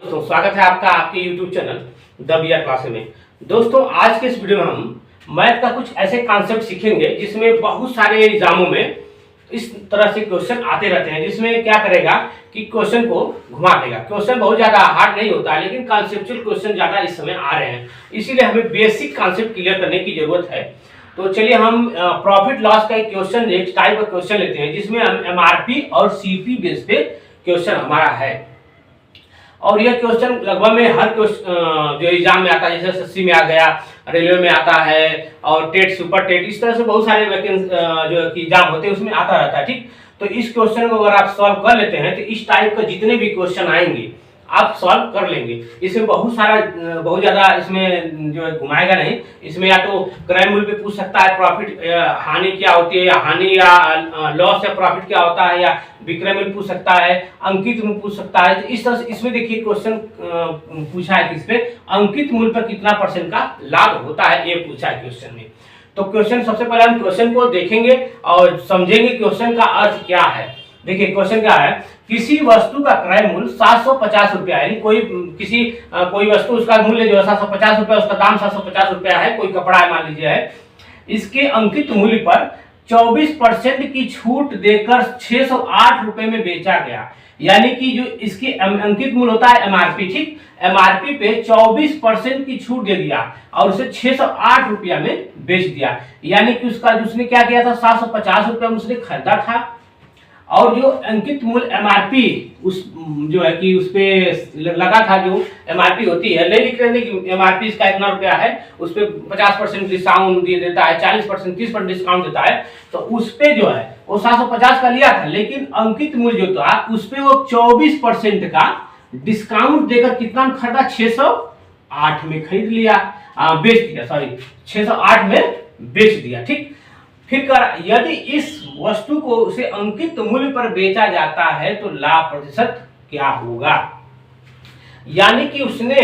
तो स्वागत है आपका आपके YouTube channel the BR class में। दोस्तों आज के इस वीडियो में हम मैथ का कुछ ऐसे कॉन्सेप्ट सीखेंगे जिसमें बहुत सारे एग्जामों में इस तरह से क्वेश्चन आते रहते हैं, जिसमें क्या करेगा कि क्वेश्चन को घुमा देगा। क्वेश्चन बहुत ज्यादा हार्ड नहीं होता है, लेकिन कॉन्सेप्चुअल क्वेश्चन ज्यादा इस समय आ रहे हैं, इसीलिए हमें बेसिक कॉन्सेप्ट क्लियर करने की जरूरत है। तो चलिए हम प्रॉफिट लॉस का एक क्वेश्चन, एक टाइप का क्वेश्चन लेते हैं जिसमें हम एमआरपी और सीपी बेस पे क्वेश्चन हमारा है। और यह क्वेश्चन लगभग में हर जो एग्जाम में आता है, जैसे एसएससी में आ गया, रेलवे में आता है और टेट, सुपर टेट, इस तरह से बहुत सारे जो एग्जाम होते हैं उसमें आता रहता है। ठीक, तो इस क्वेश्चन को अगर आप सॉल्व कर लेते हैं तो इस टाइप का जितने भी क्वेश्चन आएंगे आप सॉल्व कर लेंगे। इसमें बहुत ज्यादा इसमें जो है घुमाएगा नहीं। इसमें या तो क्रय मूल्य पे पूछ सकता है, प्रॉफिट हानि क्या होती है, या हानि या लॉस या प्रॉफिट क्या होता है, या विक्रय मूल्य पूछ सकता है, अंकित मूल्य पूछ सकता है। तो इस तरह से इसमें देखिए क्वेश्चन पूछा है कि इसमें अंकित मूल्य पर कितना % का लाभ होता है, ये पूछा है क्वेश्चन में। तो क्वेश्चन, सबसे पहले हम क्वेश्चन को देखेंगे और समझेंगे क्वेश्चन का अर्थ क्या है। देखिए क्वेश्चन क्या है, किसी वस्तु का क्रय मूल्य 750 रुपया, यानी कोई वस्तु, उसका मूल्य जो है 750 रुपया, उसका दाम 750 रुपया है, कोई कपड़ा है मान लीजिए है, इसके अंकित मूल्य पर 24% की छूट देकर 608 रुपए में बेचा गया। यानी कि जो इसकी अंकित मूल्य होता है एमआरपी, ठीक, एमआरपी पे 24% की छूट दे दिया और उसे 608 रुपया में बेच दिया। यानी कि उसने क्या किया था, 750 रुपया में उसने खरीदा था, और जो अंकित मूल्य एमआरपी उस जो है कि उस पे लगा था, जो एमआरपी होती है, नहीं लिख रहे कि एमआरपी इसका इतना रुपया है, उस पे 50% डिस्काउंट दे देता है, 40%, 30% डिस्काउंट देता है, तो उस पे जो है वो 750 का लिया था, लेकिन अंकित मूल्य जो था उस पे वो 24% का डिस्काउंट देकर कितना में खरीदा, 608 में खरीद लिया, बेच दिया, सॉरी 608 में बेच दिया। ठीक, फिर यदि इस वस्तु को उसे अंकित मूल्य पर बेचा जाता है तो लाभ प्रतिशत क्या होगा। यानी कि उसने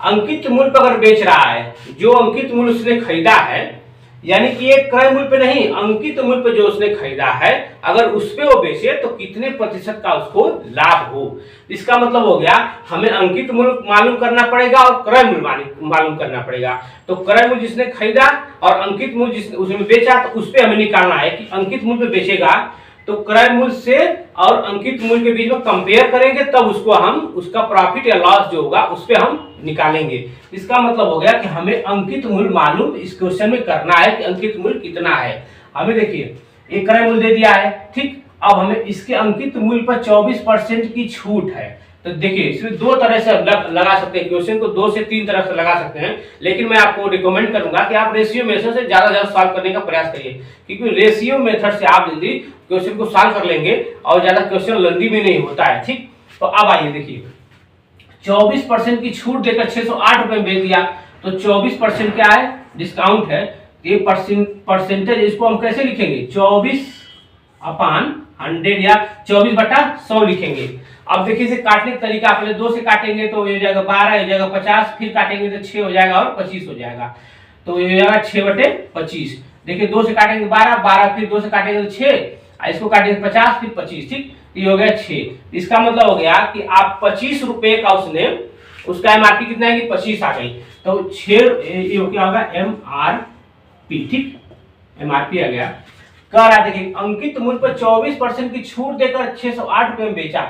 अंकित मूल्य पर अगर बेच रहा है, जो अंकित मूल्य उसने खरीदा है, यानी कि ये क्रय मूल्य पे नहीं, अंकित मूल्य पे जो उसने खरीदा है, अगर उस पे वो बेचे तो कितने % का उसको लाभ हो। इसका मतलब हो गया हमें अंकित मूल्य मालूम करना पड़ेगा और क्रय मूल्य मालूम करना पड़ेगा। तो क्रय मूल्य जिसने खरीदा और अंकित मूल्य जिसने उसमें बेचा, तो उस पे हमें निकालना है कि अंकित मूल्य पे बेचेगा तो क्रय मूल्य से और अंकित मूल्य के बीच में कंपेयर करेंगे, तब उसको हम उसका प्रॉफिट या लॉस जो होगा उस पे हम निकालेंगे। इसका मतलब हो गया कि हमें अंकित मूल्य मालूम इस क्वेश्चन में करना है कि अंकित मूल्य कितना है। हमें देखिए एक क्रय मूल्य दे दिया है, ठीक, अब हमें इसके अंकित मूल्य पर 24% की छूट है। तो देखिए इसमें दो तरह से लगा सकते हैं क्वेश्चन को, 2 से 3 तरह से लगा सकते हैं, लेकिन मैं आपको रिकमेंड करूंगा कि आप रेशियो मेथड से ज्यादा सॉल्व करने का प्रयास करिए, क्योंकि रेशियो मेथड से आप जल्दी क्वेश्चन को सॉल्व कर लेंगे और ज्यादा क्वेश्चन लंबी भी नहीं होता है। ठीक, तो अब आइए देखिए 24% की छूट देकर 608 रुपए में बेच दिया, तो 24% क्या है, डिस्काउंट है, ये परसेंटेज, इसको हम कैसे लिखेंगे, 24/100 या 24/100 लिखेंगे। अब देखिए इसे काटने का तरीका, पहले 2 से काटेंगे तो ये हो जाएगा 12, हो जाएगा 50, फिर काटेंगे तो 6 हो जाएगा और 25 हो जाएगा, तो ये हो जाएगा 6/25। देखिए 2 से काटेंगे 12, फिर 2 से काटेंगे तो 6, इसको काटेंगे 50, फिर 25, ठीक, ये हो गया 6। इसका मतलब हो गया कि आप 25 रुपए का उसका एमआरपी कितना है कि 25 आ गई, तो 6 ये क्या होगा एमआरपी, ठीक, एमआरपी आ गया। कह रहा है देखिए अंकित मूल्य पर 24% की छूट देकर 608 रुपए में बेचा।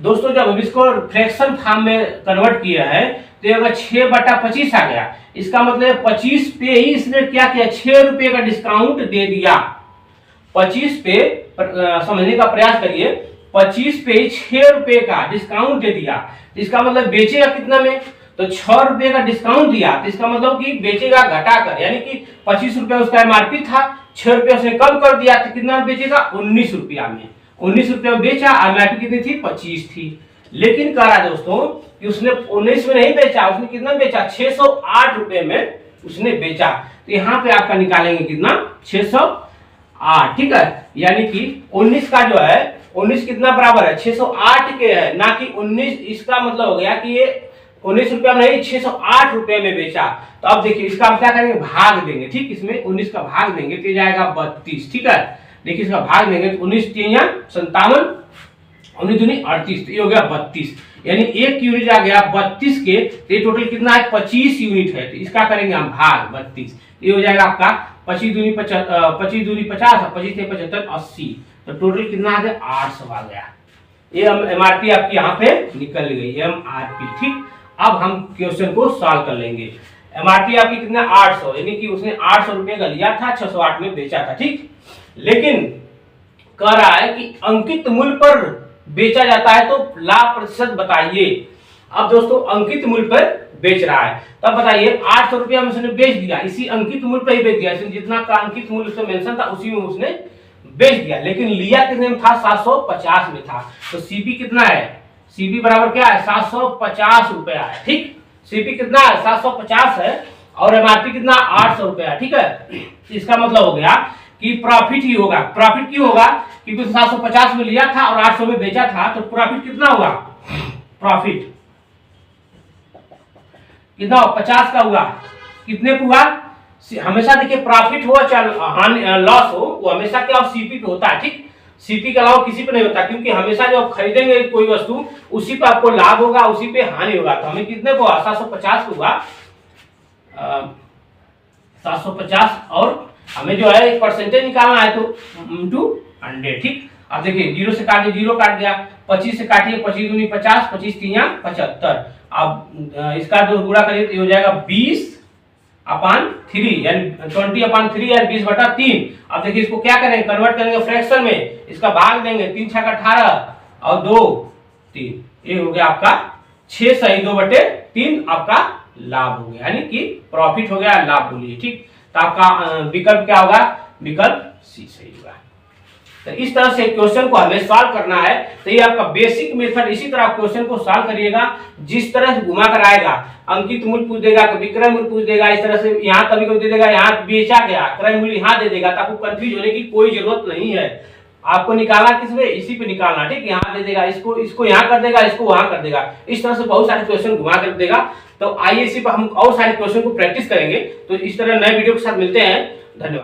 दोस्तों जब इसको फ्रैक्शन फॉर्म में कन्वर्ट किया है तो ये 6/25 आ गया। इसका मतलब 25 पे ही इसने क्या किया, 6 रुपए का डिस्काउंट दे दिया। 25 पे समझने का प्रयास करिए, 25 पे 6 रुपए का डिस्काउंट दे दिया। इसका मतलब बेचेगा कितना में, तो 6 रुपए का डिस्काउंट दिया, तो इसका मतलब कि बेचेगा घटाकर, यानी कि 25 रुपया उसका एमआरपी था, 6 रुपया उसने कम कर दिया, तो कितना बेचेगा, 19 रुपया में। 19 रुपया में बेचा, एमआरपी कितनी थी, 25 थी। लेकिन कह रहा है दोस्तों कि उसने 19 में नहीं बेचा, उसने कितना बेचा, 608 रुपए में उसने बेचा। तो यहाँ पे आपका निकालेंगे कितना, 608, ठीक है, यानी कि 19 का जो है 19 कितना बराबर है, 608 के है, ना कि 19। इसका मतलब हो गया कि ये 19 रुपया में नहीं, 608 रुपए में बेचा। तो अब देखिए इसका हम क्या करेंगे, भाग देंगे, ठीक, इसमें 19 का भाग देंगे तो जाएगा 32, ठीक है। देखिए इसका भाग देंगे तो 19 × 57 19 दूनी 38, तो ये हो गया 32, यानी 1 यूनिट आ गया 32 के, तो ये टोटल कितना है 25 यूनिट है, तो इसका करेंगे हम भाग 32, ये हो जाएगा आपका 25 दूनी 50 और 25 से 75 80, तो टोटल कितना आ गया 800 आ गया। ये एमआरपी आपकी यहाँ पे निकल गई एमआरपी। ठीक, अब हम क्वेश्चन को सॉल्व कर लेंगे। एमआरपी आपकी कितना 800, यानी कि उसने 800 रुपए का लिया था, 608 में बेचा था। ठीक, लेकिन कह रहा है कि अंकित मूल्य पर बेचा जाता है तो लाभ प्रतिशत बताइए। अब दोस्तों अंकित मूल्य पर बेच रहा है, तब बताइए 800 रुपया में उसने बेच दिया, इसी अंकित मूल्य पर ही बेच दिया, जितना का अंकित मूल्य उसमें मेंशन था उसी में उसने बेच दिया, लेकिन लिया कितने में था 750 में था, तो सीपी कितना है, सीपी बराबर क्या है 750 रुपया है। ठीक, सीपी कितना है 750 है और एमआरपी कितना 800 रुपया। ठीक है, इसका मतलब हो गया कि प्रॉफिट ही होगा। प्रॉफिट क्यों होगा, क्योंकि 750 में लिया था और 800 में बेचा था, तो प्रॉफिट कितना होगा, प्रॉफिट कितना 50 का हुआ, कितने का हुआ, हमेशा देखिए प्रॉफिट हो चाहे लॉस हो, वो हमेशा क्या सीपी पे होता है। ठीक, सीपी के अलावा किसी पे नहीं होता, क्योंकि हमेशा जब आप खरीदेंगे कोई वस्तु उसी पे आपको लाभ होगा, उसी पे हानि होगा। तो हमें कितने को 750 को हुआ 750, और हमें जो है एक परसेंटेज निकालना है तो इंटू 100। ठीक, अब देखिए 0 से काटिए, 0 काट गया, 25 से काटिए, 25 दूनी 50, 25 तीन 75, अब इसका जो गुणा करिए तो हो जाएगा 20/3, यानी 20/3 यानी 20/3। अब देखिए इसको क्या करेंगे, कन्वर्ट करेंगे फ्रैक्शन में, इसका भाग देंगे, 3 छक 18 और 2 3, ये हो गया आपका 6 सही 2/3 आपका लाभ हो गया, यानी कि प्रॉफिट हो गया, लाभ बोलिए। ठीक, तो आपका विकल्प क्या होगा, विकल्प सी सही होगा। तो इस तरह से क्वेश्चन को हमें सॉल्व करना है, तो ये आपका बेसिक मेथड। इसी तरह क्वेश्चन को सॉल्व करिएगा, जिस तरह से घुमा कर आएगा, अंकित मूल्य पूछ देगा, विक्रय मूल्य पूछ देगा, इस तरह से यहाँ कभी कभी दे देगा यहाँ बेचा गया, क्रय मूल्य यहाँ दे देगा, तो आपको कंफ्यूज होने की कोई जरूरत नहीं है। आपको निकालना किस में, इसी पे निकालना। ठीक, यहाँ दे देगा, इसको यहाँ कर देगा, इसको वहां कर देगा, इस तरह से बहुत सारे क्वेश्चन घुमा कर देगा। तो आइए इसी पर हम और सारे क्वेश्चन को प्रैक्टिस करेंगे। तो इस तरह नए वीडियो के साथ मिलते हैं, धन्यवाद।